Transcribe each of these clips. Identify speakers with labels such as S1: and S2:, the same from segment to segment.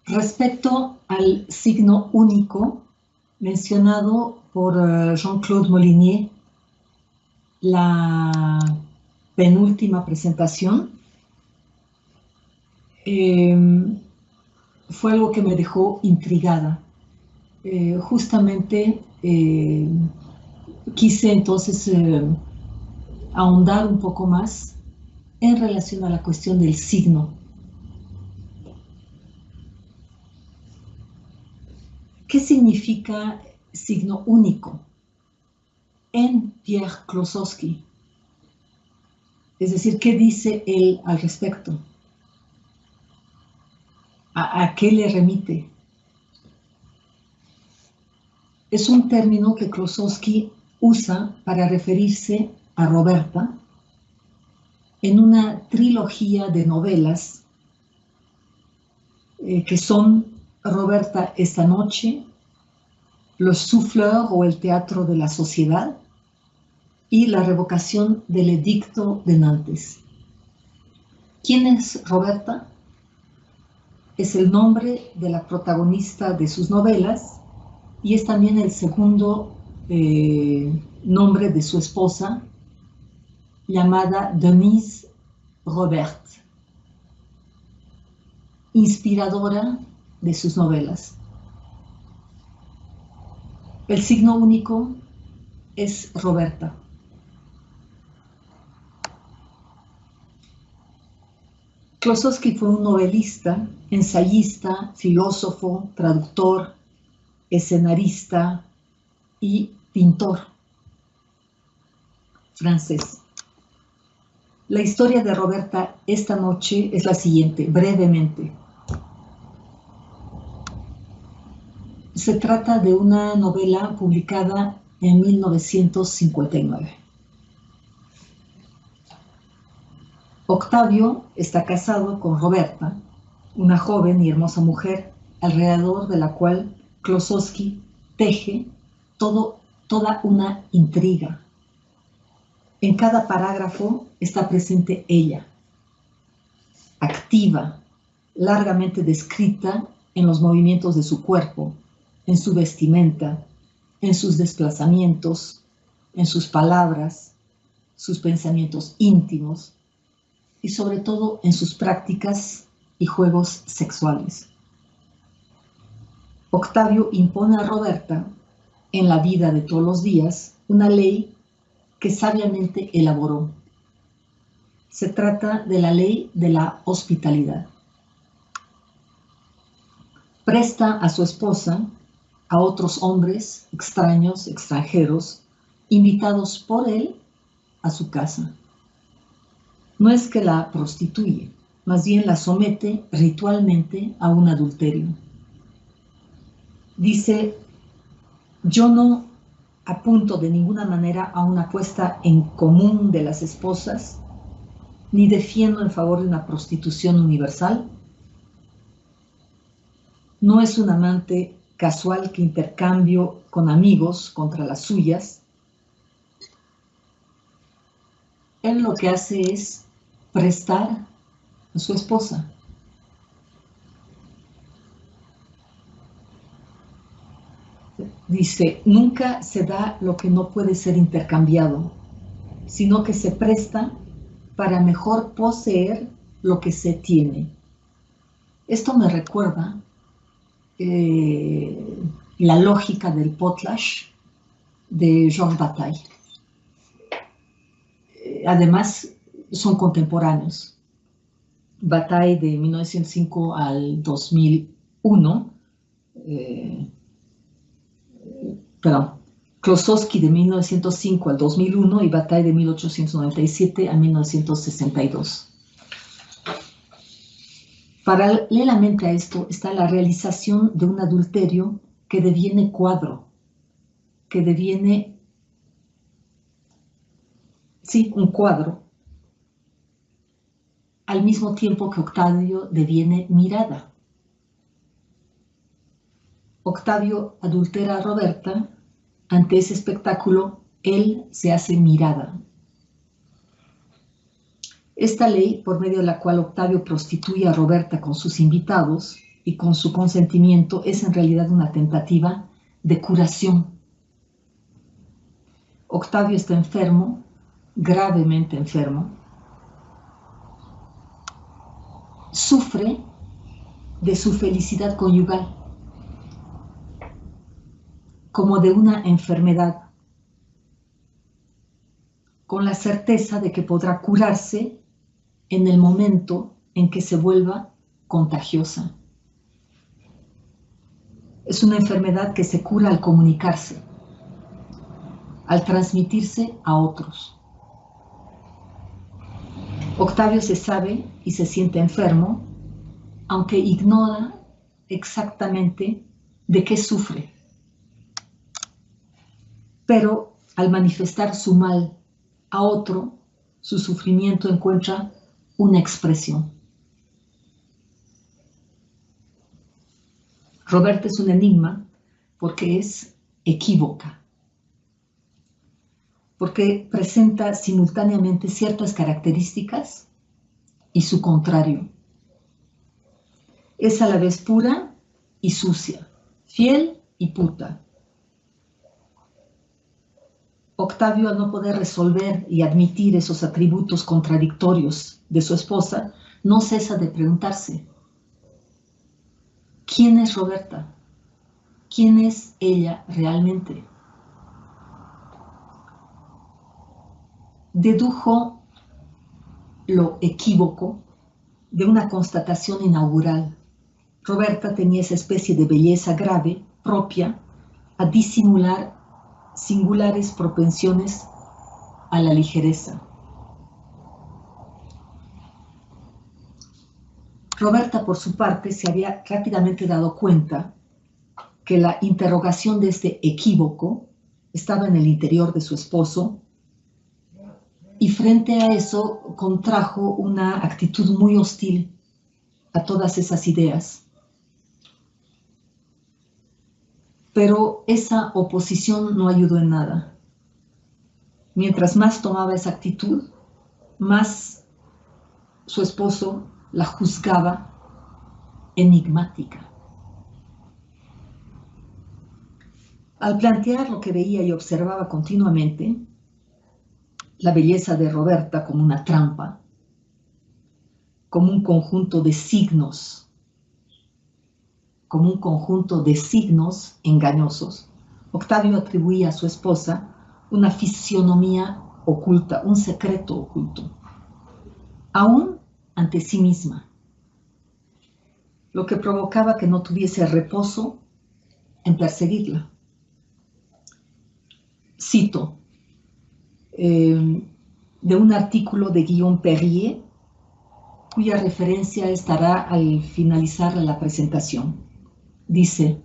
S1: Respecto al signo único mencionado por Jean-Claude Molinier, la penúltima presentación, fue algo que me dejó intrigada. Justamente quise entonces ahondar un poco más en relación a la cuestión del signo. ¿Qué significa signo único en Pierre Klossowski? Es decir, ¿qué dice él al respecto? ¿A qué le remite? Es un término que Klossowski usa para referirse a Roberta en una trilogía de novelas que son Roberta esta noche, Los Souffleurs o el Teatro de la Sociedad y la revocación del Edicto de Nantes. ¿Quién es Roberta? Es el nombre de la protagonista de sus novelas y es también el segundo nombre de su esposa, llamada Denise Robert, inspiradora de sus novelas. El signo único es Roberta. Klossowski fue un novelista, ensayista, filósofo, traductor, escenarista y pintor francés. La historia de Roberta esta noche es la siguiente, brevemente. Se trata de una novela publicada en 1959. Octavio está casado con Roberta, una joven y hermosa mujer, alrededor de la cual Klossowski teje toda una intriga. En cada parágrafo está presente ella, activa, largamente descrita en los movimientos de su cuerpo, en su vestimenta, en sus desplazamientos, en sus palabras, sus pensamientos íntimos y sobre todo en sus prácticas y juegos sexuales. Octavio impone a Roberta, en la vida de todos los días, una ley que sabiamente elaboró. Se trata de la ley de la hospitalidad. Presta a su esposa a otros hombres extraños, extranjeros, invitados por él a su casa. No es que la prostituye, más bien la somete ritualmente a un adulterio. Dice, yo no apunto de ninguna manera a una puesta en común de las esposas, ni defiendo en favor de una prostitución universal. No es un amante casual que intercambio con amigos contra las suyas. Él lo que hace es prestar a su esposa. Dice, nunca se da lo que no puede ser intercambiado, sino que se presta para mejor poseer lo que se tiene. Esto me recuerda la lógica del potlatch de Georges Bataille. Además, son contemporáneos. Bataille de 1905 al 2001, Klossowski de 1905 al 2001 y Bataille de 1897 a 1962. Paralelamente a esto está la realización de un adulterio que deviene cuadro, que deviene, sí, un cuadro, al mismo tiempo que Octavio deviene mirada. Octavio adultera a Roberta, ante ese espectáculo, él se hace mirada. Esta ley, por medio de la cual Octavio prostituye a Roberta con sus invitados, y con su consentimiento es en realidad una tentativa de curación. Octavio está enfermo, gravemente enfermo, sufre de su felicidad conyugal, como de una enfermedad, con la certeza de que podrá curarse en el momento en que se vuelva contagiosa. Es una enfermedad que se cura al comunicarse, al transmitirse a otros. Octavio se sabe y se siente enfermo, aunque ignora exactamente de qué sufre. Pero al manifestar su mal a otro, su sufrimiento encuentra una expresión. Roberta es un enigma porque es equívoca, porque presenta simultáneamente ciertas características y su contrario. Es a la vez pura y sucia, fiel y puta. Octavio, al no poder resolver y admitir esos atributos contradictorios de su esposa, no cesa de preguntarse: ¿quién es Roberta? ¿Quién es ella realmente? Dedujo lo equívoco de una constatación inaugural. Roberta tenía esa especie de belleza grave propia a disimular singulares propensiones a la ligereza. Roberta, por su parte, se había rápidamente dado cuenta que la interrogación de este equívoco estaba en el interior de su esposo, y frente a eso contrajo una actitud muy hostil a todas esas ideas. Pero esa oposición no ayudó en nada. Mientras más tomaba esa actitud, más su esposo la juzgaba enigmática. Al plantear lo que veía y observaba continuamente, la belleza de Roberta como una trampa, como un conjunto de signos, engañosos, Octavio atribuía a su esposa una fisionomía oculta, un secreto oculto, aún ante sí misma, lo que provocaba que no tuviese reposo en perseguirla. Cito de un artículo de Guillaume Perrier, cuya referencia estará al finalizar la presentación. Dice: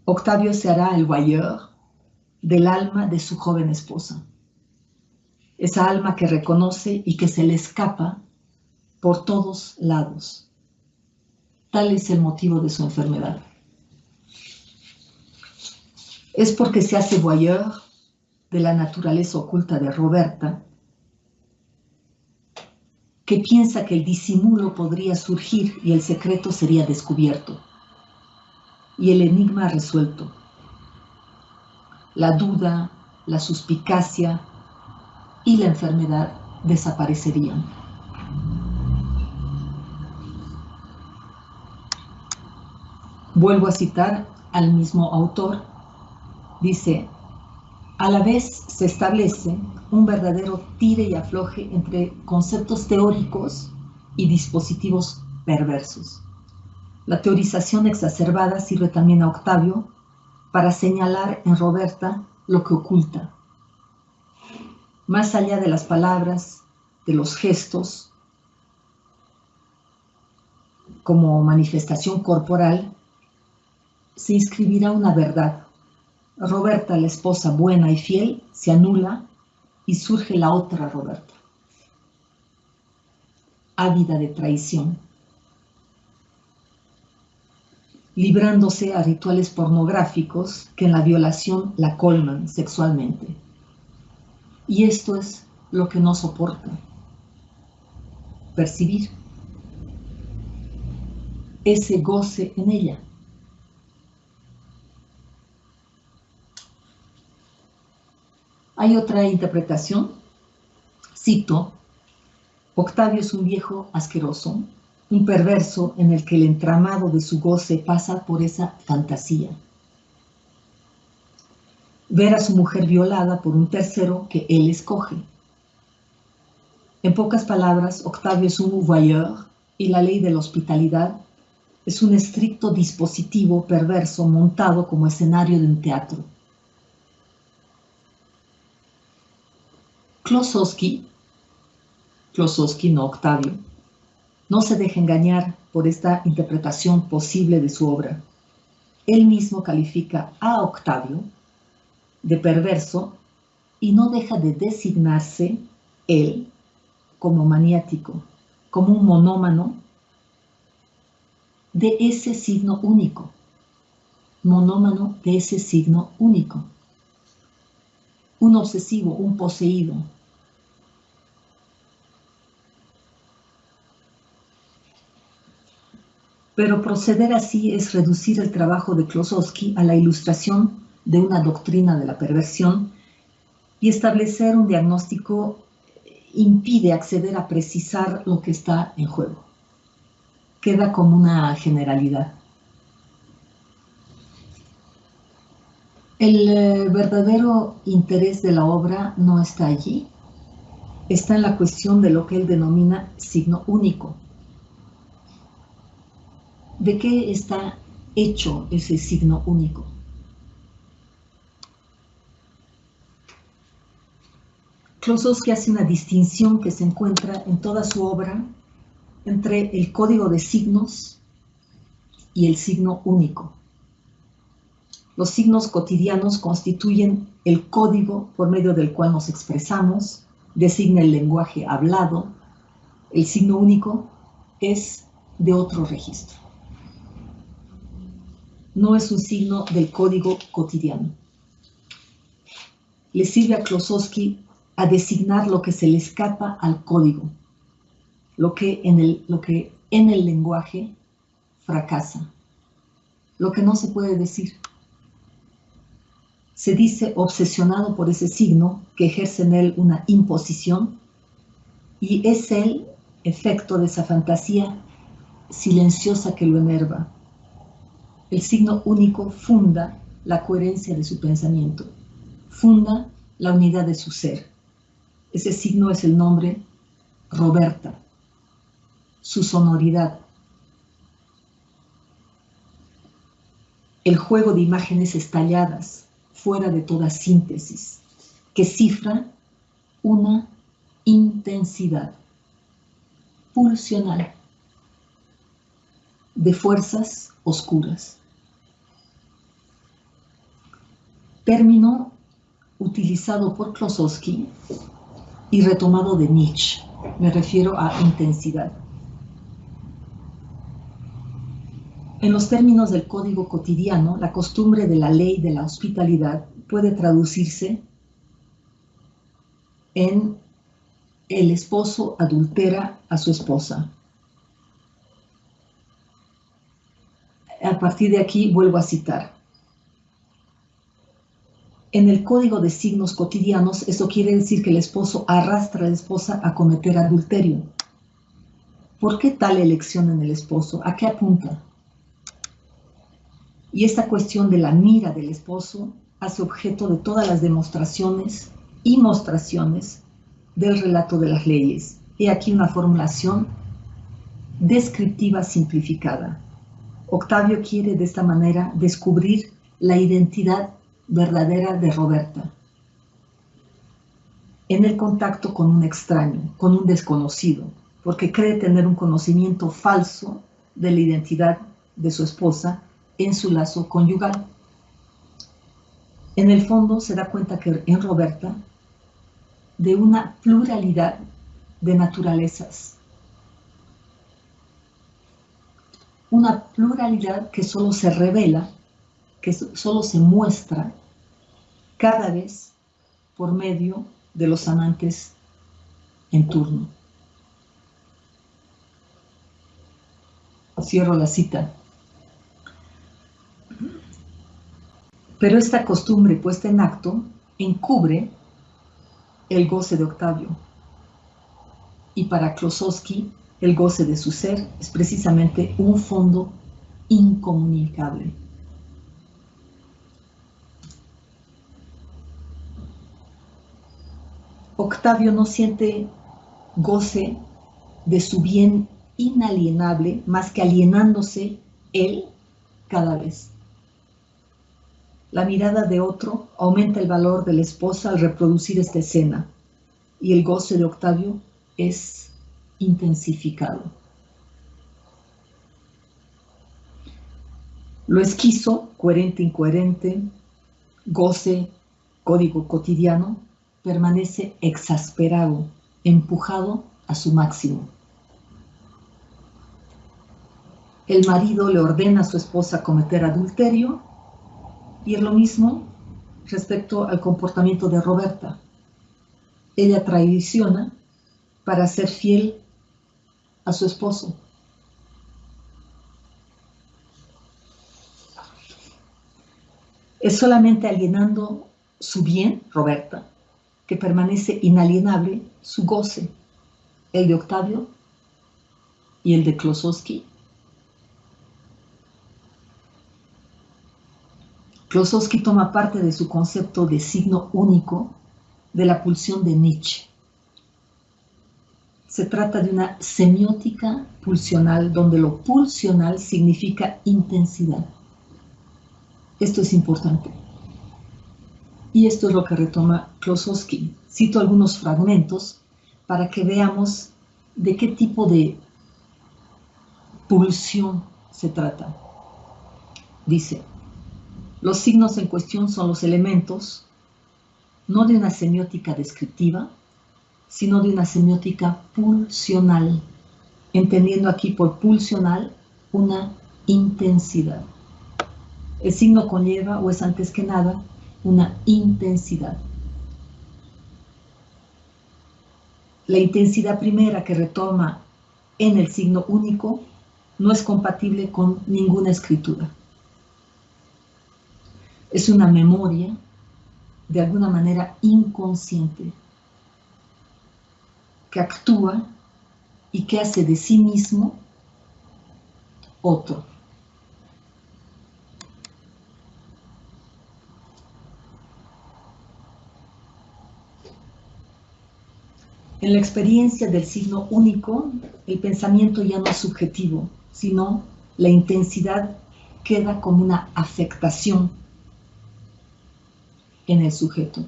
S1: Octavio se hará el voyeur del alma de su joven esposa, esa alma que reconoce y que se le escapa por todos lados. Tal es el motivo de su enfermedad. Es porque se hace voyeur de la naturaleza oculta de Roberta, que piensa que el disimulo podría surgir y el secreto sería descubierto, y el enigma resuelto. La duda, la suspicacia y la enfermedad desaparecerían. Vuelvo a citar al mismo autor. Dice: a la vez se establece un verdadero tire y afloje entre conceptos teóricos y dispositivos perversos. La teorización exacerbada sirve también a Octavio para señalar en Roberta lo que oculta. Más allá de las palabras, de los gestos, como manifestación corporal, se inscribirá una verdad. Roberta, la esposa buena y fiel, se anula y surge la otra Roberta, ávida de traición, librándose a rituales pornográficos que en la violación la colman sexualmente. Y esto es lo que no soporta: percibir. ese goce en ella. Hay otra interpretación, cito: Octavio es un viejo asqueroso, un perverso en el que el entramado de su goce pasa por esa fantasía. Ver a su mujer violada por un tercero que él escoge. En pocas palabras, Octavio es un voyeur y la ley de la hospitalidad es un estricto dispositivo perverso montado como escenario de un teatro. Klossowski, no Octavio, no se deja engañar por esta interpretación posible de su obra. Él mismo califica a Octavio de perverso y no deja de designarse él como maniático, como un monómano de ese signo único. Monómano de ese signo único. Un obsesivo, un poseído. Pero proceder así es reducir el trabajo de Klossowski a la ilustración de una doctrina de la perversión, y establecer un diagnóstico impide acceder a precisar lo que está en juego. Queda como una generalidad. El verdadero interés de la obra no está allí, está en la cuestión de lo que él denomina signo único. ¿De qué está hecho ese signo único? Klossowski hace una distinción que se encuentra en toda su obra entre el código de signos y el signo único. Los signos cotidianos constituyen el código por medio del cual nos expresamos, designa el lenguaje hablado. El signo único es de otro registro. No es un signo del código cotidiano. Le sirve a Klossowski a designar lo que se le escapa al código, lo que en el lenguaje fracasa, lo que no se puede decir. Se dice obsesionado por ese signo que ejerce en él una imposición, y es el efecto de esa fantasía silenciosa que lo enerva. El signo único funda la coherencia de su pensamiento, funda la unidad de su ser. Ese signo es el nombre Roberta, su sonoridad. El juego de imágenes estalladas, fuera de toda síntesis, que cifra una intensidad pulsional de fuerzas oscuras. Término utilizado por Klossowski y retomado de Nietzsche. Me refiero a intensidad. En los términos del código cotidiano, la costumbre de la ley de la hospitalidad puede traducirse en el esposo adultera a su esposa. A partir de aquí vuelvo a citar. En el código de signos cotidianos, eso quiere decir que el esposo arrastra a la esposa a cometer adulterio. ¿Por qué tal elección en el esposo? ¿A qué apunta? Y esta cuestión de la mira del esposo hace objeto de todas las demostraciones y mostraciones del relato de las leyes. He aquí una formulación descriptiva simplificada. Octavio quiere de esta manera descubrir la identidad verdadera de Roberta en el contacto con un extraño, con un desconocido, porque cree tener un conocimiento falso de la identidad de su esposa en su lazo conyugal. En el fondo se da cuenta que en Roberta de una pluralidad de naturalezas, una pluralidad que solo se revela, que solo se muestra cada vez por medio de los amantes en turno. cierro la cita. Pero esta costumbre puesta en acto encubre el goce de Octavio. Y para Klossowski, el goce de su ser es precisamente un fondo incomunicable. Octavio no siente goce de su bien inalienable más que alienándose él cada vez. La mirada de otro aumenta el valor de la esposa al reproducir esta escena, y el goce de Octavio es intensificado. Lo esquizo, coherente, incoherente, goce, código cotidiano, permanece exasperado, empujado a su máximo. El marido le ordena a su esposa cometer adulterio, y es lo mismo respecto al comportamiento de Roberta. Ella traiciona para ser fiel a su esposo. Es solamente alienando su bien, Roberta, que permanece inalienable su goce, el de Octavio y el de Klossowski. Klossowski toma parte de su concepto de signo único de la pulsión de Nietzsche. Se trata de una semiótica pulsional donde lo pulsional significa intensidad. Esto es importante. Y esto es lo que retoma Klossowski. Cito algunos fragmentos para que veamos de qué tipo de pulsión se trata. Dice: los signos en cuestión son los elementos, no de una semiótica descriptiva, sino de una semiótica pulsional, entendiendo aquí por pulsional una intensidad. El signo conlleva, o es antes que nada, una intensidad. La intensidad primera que retoma en el signo único no es compatible con ninguna escritura. Es una memoria, de alguna manera inconsciente, que actúa y que hace de sí mismo otro. En la experiencia del signo único, el pensamiento ya no es subjetivo, sino la intensidad queda como una afectación en el sujeto.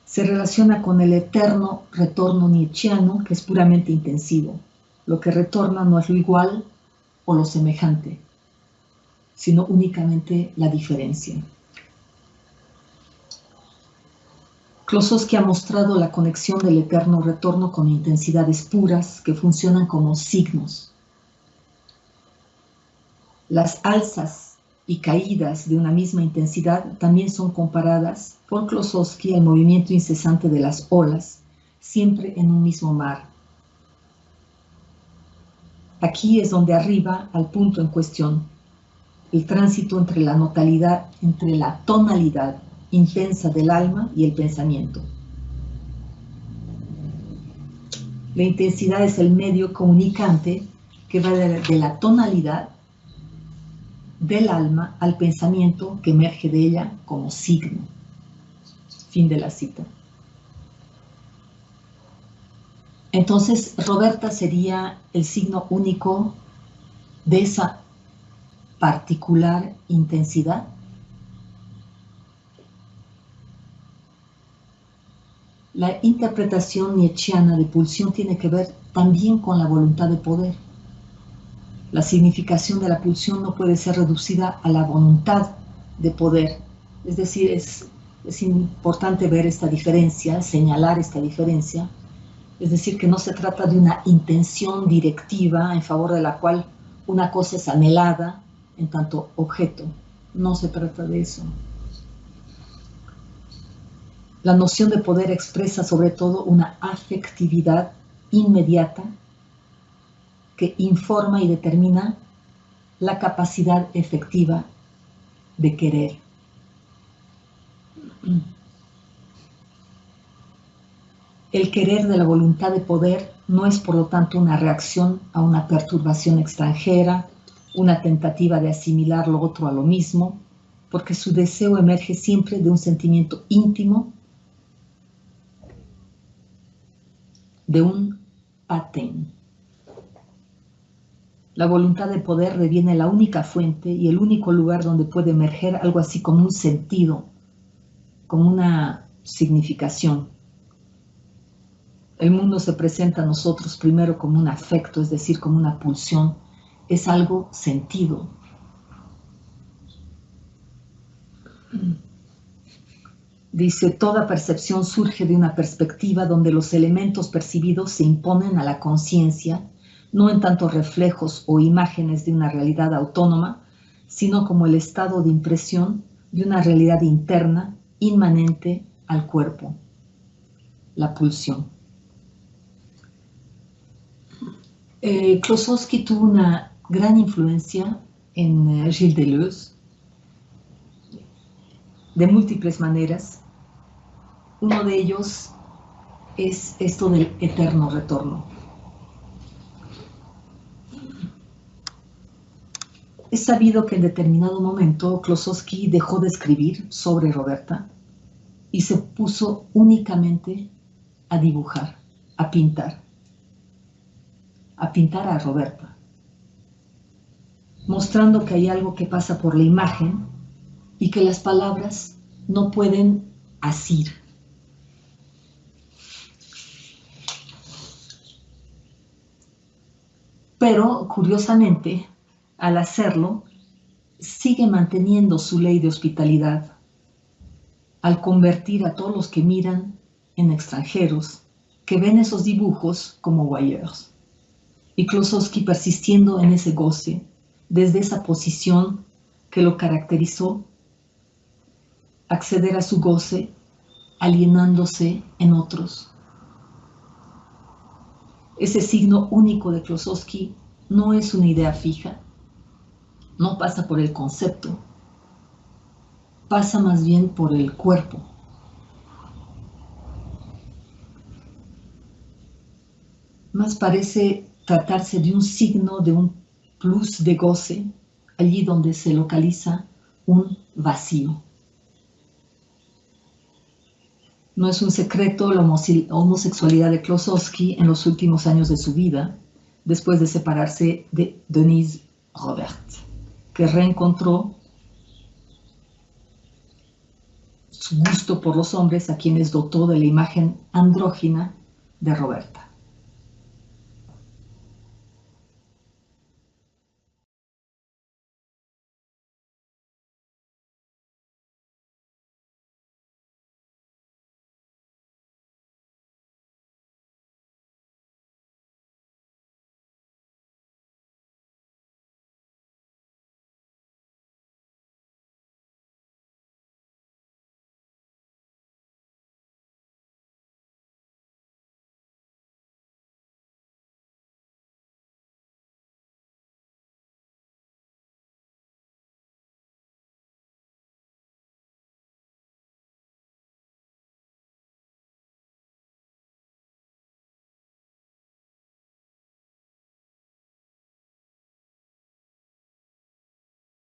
S1: Se relaciona con el eterno retorno nietzscheano, que es puramente intensivo. Lo que retorna no es lo igual o lo semejante, sino únicamente la diferencia. Klossowski ha mostrado la conexión del eterno retorno con intensidades puras que funcionan como signos. Las alzas y caídas de una misma intensidad también son comparadas por Klossowski al movimiento incesante de las olas, siempre en un mismo mar. Aquí es donde arriba al punto en cuestión, el tránsito entre la tonalidad intensa del alma y el pensamiento. La intensidad es el medio comunicante que va de la tonalidad del alma al pensamiento que emerge de ella como signo. Fin de la cita. Entonces, Roberta sería el signo único de esa particular intensidad. La interpretación nietzscheana de pulsión tiene que ver también con la voluntad de poder. La significación de la pulsión no puede ser reducida a la voluntad de poder. Es decir, es importante ver esta diferencia, señalar esta diferencia. Es decir, que no se trata de una intención directiva en favor de la cual una cosa es anhelada en tanto objeto. No se trata de eso. La noción de poder expresa sobre todo una afectividad inmediata que informa y determina la capacidad efectiva de querer. El querer de la voluntad de poder no es, por lo tanto, una reacción a una perturbación extranjera, una tentativa de asimilar lo otro a lo mismo, porque su deseo emerge siempre de un sentimiento íntimo, de un patén. La voluntad de poder deviene la única fuente y el único lugar donde puede emerger algo así como un sentido, como una significación. El mundo se presenta a nosotros primero como un afecto, es decir, como una pulsión. Es algo sentido. Dice, toda percepción surge de una perspectiva donde los elementos percibidos se imponen a la conciencia, no en tanto reflejos o imágenes de una realidad autónoma, sino como el estado de impresión de una realidad interna inmanente al cuerpo, la pulsión. Klossowski tuvo una gran influencia en Gilles Deleuze, de múltiples maneras. Uno de ellos es esto del eterno retorno. Es sabido que en determinado momento Klossowski dejó de escribir sobre Roberta y se puso únicamente a dibujar, a pintar a Roberta, mostrando que hay algo que pasa por la imagen y que las palabras no pueden asir. Pero, curiosamente, al hacerlo, sigue manteniendo su ley de hospitalidad, al convertir a todos los que miran en extranjeros, que ven esos dibujos como voyeurs. Y Klossowski persistiendo en ese goce, desde esa posición que lo caracterizó, acceder a su goce, alienándose en otros. Ese signo único de Klossowski no es una idea fija, no pasa por el concepto, pasa más bien por el cuerpo. Más parece tratarse de un signo, de un plus de goce, allí donde se localiza un vacío. No es un secreto la homosexualidad de Klossowski en los últimos años de su vida, después de separarse de Denise Robert, que reencontró su gusto por los hombres a quienes dotó de la imagen andrógina de Roberta.